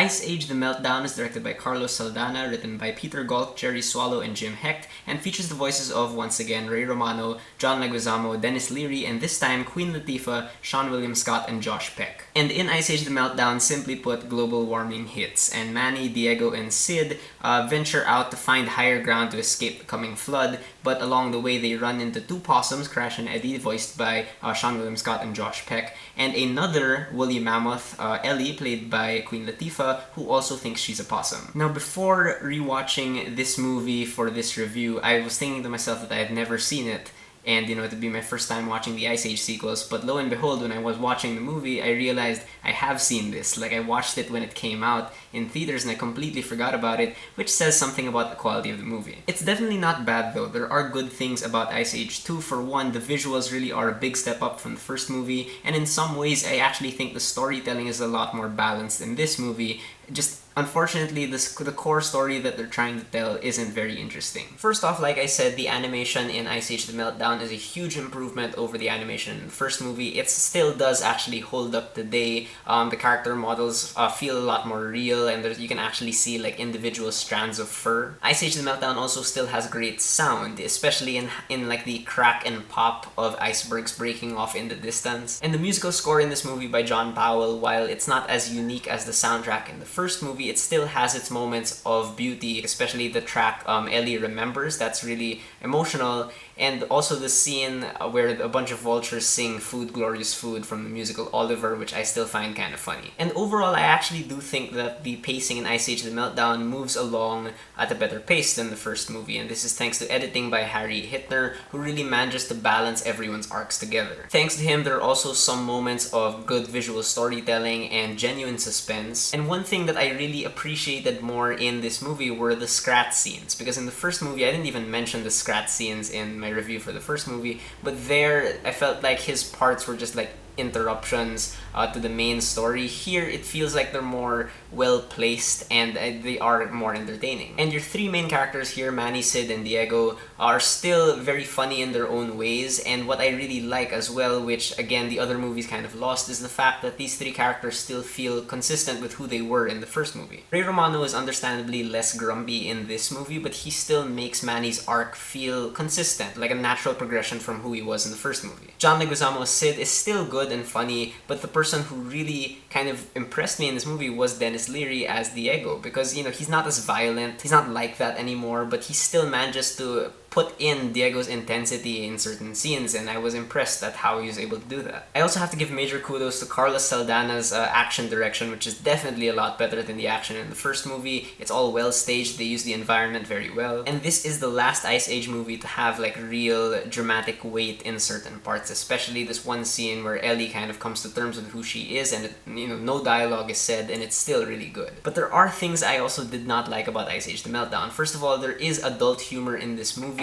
Ice Age The Meltdown is directed by Carlos Saldana, written by Peter Galt, Jerry Swallow, and Jim Hecht, and features the voices of, once again, Ray Romano, John Leguizamo, Dennis Leary, and this time Queen Latifah, Seann William Scott, and Josh Peck. And in Ice Age The Meltdown, simply put, global warming hits, and Manny, Diego, and Sid venture out to find higher ground to escape the coming flood, but along the way they run into two possums, Crash and Eddie, voiced by Seann William Scott and Josh Peck, and another woolly mammoth, Ellie, played by Queen Latifah, who also thinks she's a possum. Now, before rewatching this movie for this review, I was thinking to myself that I had never seen it, and it would be my first time watching the Ice Age sequels, but lo and behold, when I was watching the movie, I realized I have seen this. Like, I watched it when it came out in theaters and I completely forgot about it, which says something about the quality of the movie. It's definitely not bad though. There are good things about Ice Age 2. For one, the visuals really are a big step up from the first movie, and in some ways I actually think the storytelling is a lot more balanced in this movie. Just unfortunately, the core story that they're trying to tell isn't very interesting. First off, like I said, the animation in Ice Age The Meltdown is a huge improvement over the animation in the first movie. It still does actually hold up today. The character models feel a lot more real, and you can actually see like individual strands of fur. Ice Age The Meltdown also still has great sound, especially in like the crack and pop of icebergs breaking off in the distance. And the musical score in this movie by John Powell, while it's not as unique as the soundtrack in the first movie, it still has its moments of beauty, especially the track Ellie Remembers. That's really emotional, and also the scene where a bunch of vultures sing Food, Glorious Food from the musical Oliver, which I still find kind of funny. And overall, I actually do think that the pacing in Ice Age The Meltdown moves along at a better pace than the first movie, and this is thanks to editing by Harry Hittner, who really manages to balance everyone's arcs together. Thanks to him, there are also some moments of good visual storytelling and genuine suspense. And one thing that I really appreciated more in this movie were the scrat scenes, because in the first movie, I didn't even mention the scrat scenes in my review for the first movie, but there I felt like his parts were just like interruptions to the main story. Here, it feels like they're more well-placed and they are more entertaining. And your three main characters here, Manny, Sid, and Diego, are still very funny in their own ways, and what I really like as well, which again the other movies kind of lost, is the fact that these three characters still feel consistent with who they were in the first movie. Ray Romano is understandably less grumpy in this movie, but he still makes Manny's arc feel consistent, like a natural progression from who he was in the first movie. John Leguizamo's Sid is still good and funny, but the person who really kind of impressed me in this movie was Dennis Leary as Diego, because he's not as violent, he's not like that anymore, but he still manages to put in Diego's intensity in certain scenes, and I was impressed at how he was able to do that. I also have to give major kudos to Carlos Saldana's action direction, which is definitely a lot better than the action in the first movie. It's all well staged, they use the environment very well, and this is the last Ice Age movie to have like real dramatic weight in certain parts, especially this one scene where Ellie kind of comes to terms with who she is, and no dialogue is said, and it's still really good. But there are things I also did not like about Ice Age The Meltdown. First of all, there is adult humor in this movie,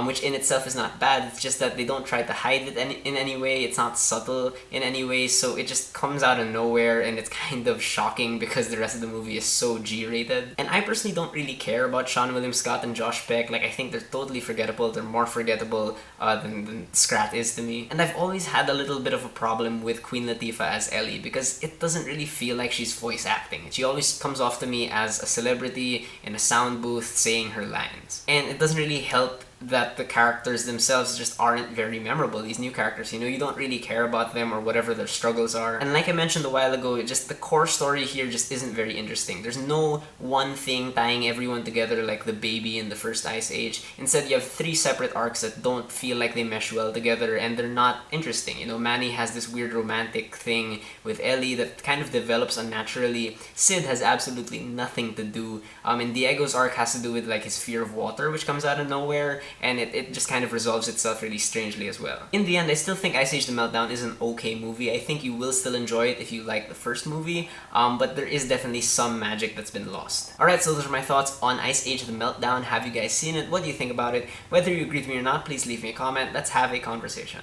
which in itself is not bad. It's just that they don't try to hide it in any way. It's not subtle in any way, so it just comes out of nowhere, and it's kind of shocking because the rest of the movie is so G-rated. And I personally don't really care about Seann William Scott and Josh Peck. Like, I think they're totally forgettable. They're more forgettable than Scrat is to me. And I've always had a little bit of a problem with Queen Latifah as Ellie, because it doesn't really feel like she's voice acting. She always comes off to me as a celebrity in a sound booth saying her lines. And it doesn't really help that the characters themselves just aren't very memorable. These new characters, you don't really care about them or whatever their struggles are. And like I mentioned a while ago, just the core story here just isn't very interesting. There's no one thing tying everyone together like the baby in the first Ice Age. Instead, you have three separate arcs that don't feel like they mesh well together, and they're not interesting. Manny has this weird romantic thing with Ellie that kind of develops unnaturally. Sid has absolutely nothing to do. And Diego's arc has to do with like his fear of water, which comes out of nowhere, and it just kind of resolves itself really strangely as well. In the end, I still think Ice Age The Meltdown is an okay movie. I think you will still enjoy it if you like the first movie, but there is definitely some magic that's been lost. Alright, so those are my thoughts on Ice Age The Meltdown. Have you guys seen it? What do you think about it? Whether you agree with me or not, please leave me a comment. Let's have a conversation.